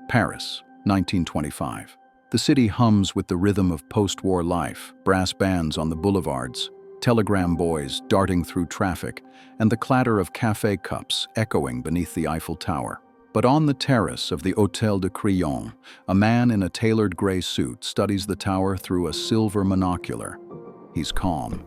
Paris, 1925. The city hums with the rhythm of post-war life, brass bands on the boulevards, telegram boys darting through traffic, and the clatter of café cups echoing beneath the Eiffel Tower. But on the terrace of the Hôtel de Crillon, a man in a tailored gray suit studies the tower through a silver monocular. He's calm.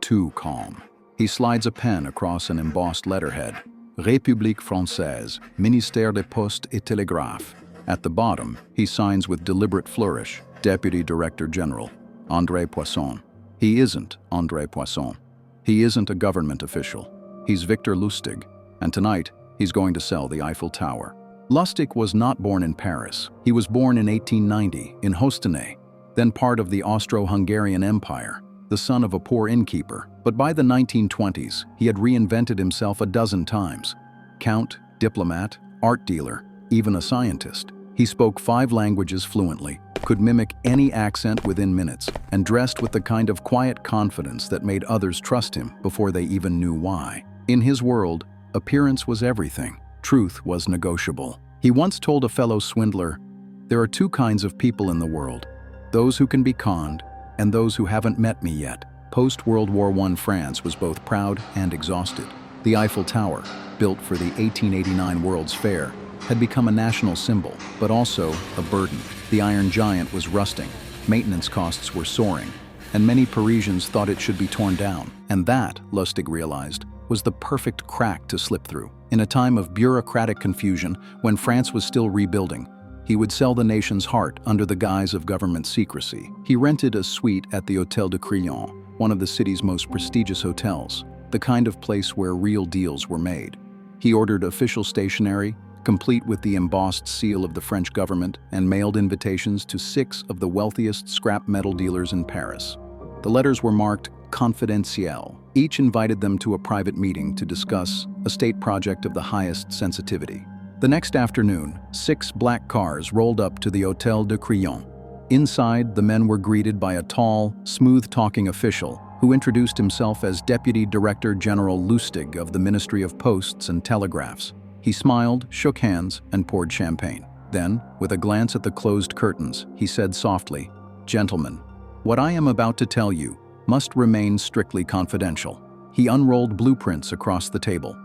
Too calm. He slides a pen across an embossed letterhead. République Française, Ministère des Postes et Télégraphes. At the bottom, he signs with deliberate flourish, Deputy Director General, André Poisson. He isn't André Poisson. He isn't a government official. He's Victor Lustig, and tonight, he's going to sell the Eiffel Tower. Lustig was not born in Paris. He was born in 1890 in Hostenay, then part of the Austro-Hungarian Empire, the son of a poor innkeeper. But by the 1920s, he had reinvented himself a dozen times. Count, diplomat, art dealer, even a scientist. He spoke 5 languages fluently, could mimic any accent within minutes, and dressed with the kind of quiet confidence that made others trust him before they even knew why. In his world, appearance was everything. Truth was negotiable. He once told a fellow swindler, "There are 2 kinds of people in the world, those who can be conned and those who haven't met me yet." Post-World War I France was both proud and exhausted. The Eiffel Tower, built for the 1889 World's Fair, had become a national symbol, but also a burden. The Iron Giant was rusting, maintenance costs were soaring, and many Parisians thought it should be torn down. And that, Lustig realized, was the perfect crack to slip through. In a time of bureaucratic confusion, when France was still rebuilding, he would sell the nation's heart under the guise of government secrecy. He rented a suite at the Hôtel de Crillon, one of the city's most prestigious hotels, the kind of place where real deals were made. He ordered official stationery, complete with the embossed seal of the French government, and mailed invitations to 6 of the wealthiest scrap metal dealers in Paris. The letters were marked confidentiel. Each invited them to a private meeting to discuss a state project of the highest sensitivity. The next afternoon, 6 black cars rolled up to the Hôtel de Crillon. Inside, the men were greeted by a tall, smooth-talking official who introduced himself as Deputy Director General Lustig of the Ministry of Posts and Telegraphs. He smiled, shook hands, and poured champagne. Then, with a glance at the closed curtains, he said softly, "Gentlemen, what I am about to tell you must remain strictly confidential." He unrolled blueprints across the table.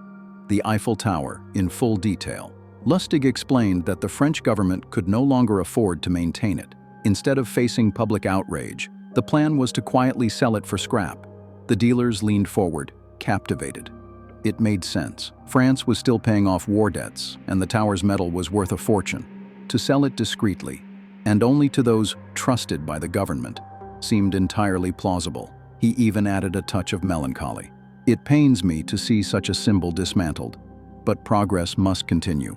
The Eiffel Tower, in full detail. Lustig explained that the French government could no longer afford to maintain it. Instead of facing public outrage, the plan was to quietly sell it for scrap. The dealers leaned forward, captivated. It made sense. France was still paying off war debts, and the tower's metal was worth a fortune. To sell it discreetly, and only to those trusted by the government, seemed entirely plausible. He even added a touch of melancholy. "It pains me to see such a symbol dismantled, but progress must continue."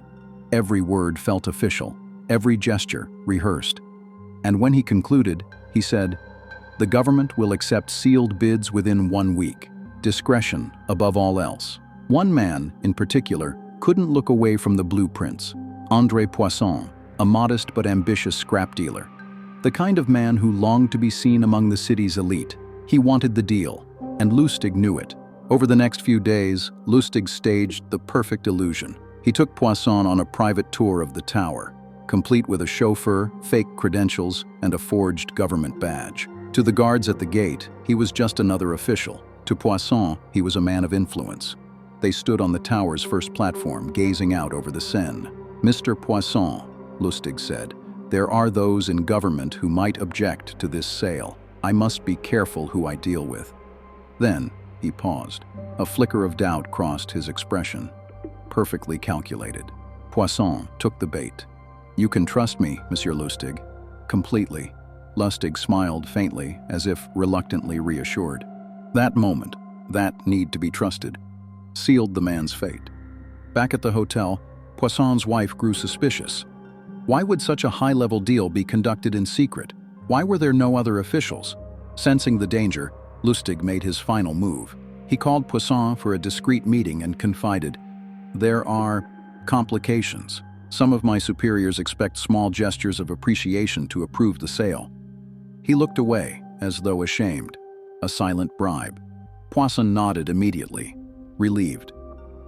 Every word felt official, every gesture rehearsed. And when he concluded, he said, "The government will accept sealed bids within 1 week. Discretion above all else." One man, in particular, couldn't look away from the blueprints. André Poisson, a modest but ambitious scrap dealer. The kind of man who longed to be seen among the city's elite. He wanted the deal, and Lustig knew it. Over the next few days, Lustig staged the perfect illusion. He took Poisson on a private tour of the tower, complete with a chauffeur, fake credentials, and a forged government badge. To the guards at the gate, he was just another official. To Poisson, he was a man of influence. They stood on the tower's first platform, gazing out over the Seine. "Mr. Poisson," Lustig said, "there are those in government who might object to this sale. I must be careful who I deal with." Then, he paused. A flicker of doubt crossed his expression. Perfectly calculated. Poisson took the bait. "You can trust me, Monsieur Lustig." "Completely." Lustig smiled faintly, as if reluctantly reassured. That moment, that need to be trusted, sealed the man's fate. Back at the hotel, Poisson's wife grew suspicious. Why would such a high-level deal be conducted in secret? Why were there no other officials? Sensing the danger, Lustig made his final move. He called Poisson for a discreet meeting and confided, "There are complications. Some of my superiors expect small gestures of appreciation to approve the sale." He looked away, as though ashamed. A silent bribe. Poisson nodded immediately, relieved.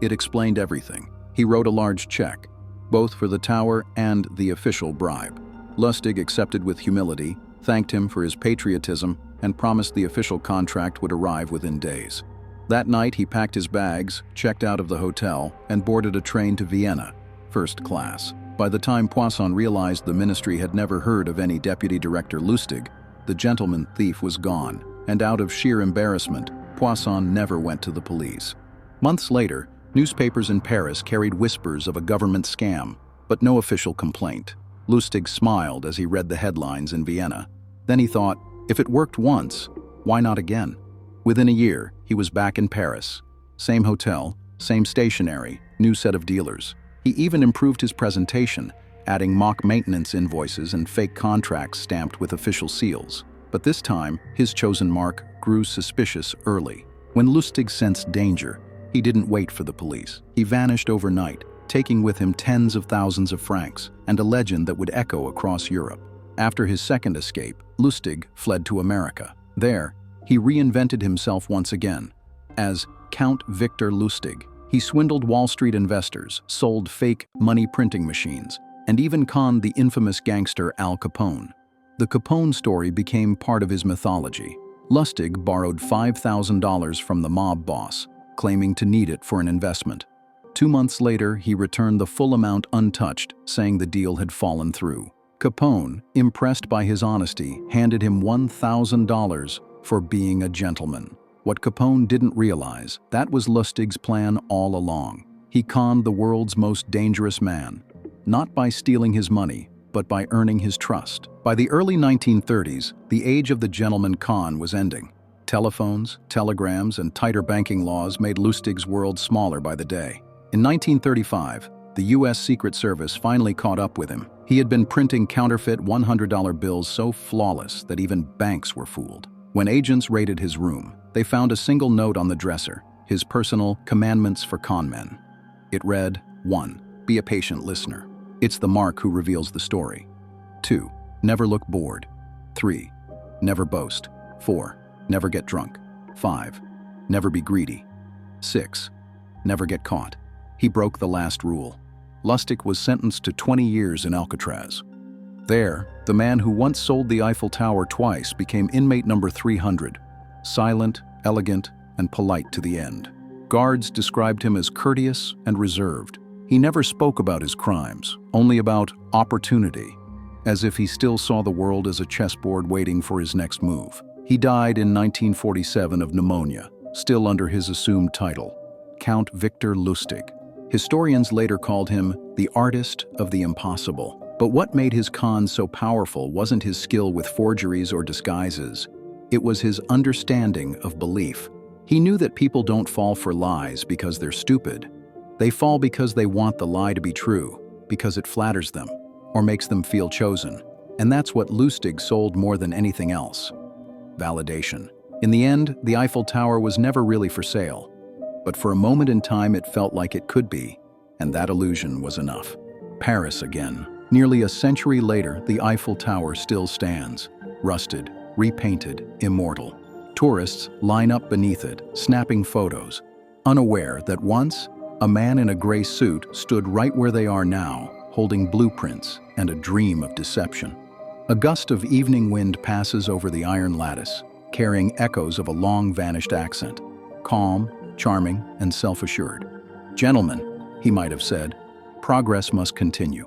It explained everything. He wrote a large check. both for the tower and the official bribe. Lustig accepted with humility, thanked him for his patriotism, and promised the official contract would arrive within days. That night, he packed his bags, checked out of the hotel, and boarded a train to Vienna, first class. By the time Poisson realized the ministry had never heard of any Deputy Director Lustig, the gentleman thief was gone, and out of sheer embarrassment, Poisson never went to the police. Months later, newspapers in Paris carried whispers of a government scam, but no official complaint. Lustig smiled as he read the headlines in Vienna. Then he thought, if it worked once, why not again? Within a year, he was back in Paris. Same hotel, same stationery, new set of dealers. He even improved his presentation, adding mock maintenance invoices and fake contracts stamped with official seals. But this time, his chosen mark grew suspicious early. When Lustig sensed danger, he didn't wait for the police. He vanished overnight, taking with him tens of thousands of francs and a legend that would echo across Europe. After his second escape, Lustig fled to America. There, he reinvented himself once again. As Count Victor Lustig, he swindled Wall Street investors, sold fake money printing machines, and even conned the infamous gangster Al Capone. The Capone story became part of his mythology. Lustig borrowed $5,000 from the mob boss, claiming to need it for an investment. 2 months later, he returned the full amount untouched, saying the deal had fallen through. Capone, impressed by his honesty, handed him $1,000 for being a gentleman. What Capone didn't realize, that was Lustig's plan all along. He conned the world's most dangerous man, not by stealing his money, but by earning his trust. By the early 1930s, the age of the gentleman con was ending. Telephones, telegrams, and tighter banking laws made Lustig's world smaller by the day. In 1935, the U.S. Secret Service finally caught up with him. He had been printing counterfeit $100 bills so flawless that even banks were fooled. When agents raided his room, they found a single note on the dresser, his personal commandments for con men. It read, 1. Be a patient listener. It's the mark who reveals the story. 2. Never look bored. 3. Never boast. 4. Never get drunk. 5. Never be greedy. 6. Never get caught. He broke the last rule. Lustig was sentenced to 20 years in Alcatraz. There, the man who once sold the Eiffel Tower twice became inmate number 300, silent, elegant, and polite to the end. Guards described him as courteous and reserved. He never spoke about his crimes, only about opportunity, as if he still saw the world as a chessboard waiting for his next move. He died in 1947 of pneumonia, still under his assumed title, Count Victor Lustig. Historians later called him the artist of the impossible. But what made his con so powerful wasn't his skill with forgeries or disguises. It was his understanding of belief. He knew that people don't fall for lies because they're stupid. They fall because they want the lie to be true, because it flatters them, or makes them feel chosen. And that's what Lustig sold more than anything else: validation. In the end, the Eiffel Tower was never really for sale. But for a moment in time, it felt like it could be, and that illusion was enough. Paris again. Nearly a century later, the Eiffel Tower still stands, rusted, repainted, immortal. Tourists line up beneath it, snapping photos, unaware that once, a man in a gray suit stood right where they are now, holding blueprints and a dream of deception. A gust of evening wind passes over the iron lattice, carrying echoes of a long-vanished accent, calm, charming, and self-assured. "Gentlemen," he might have said, "progress must continue."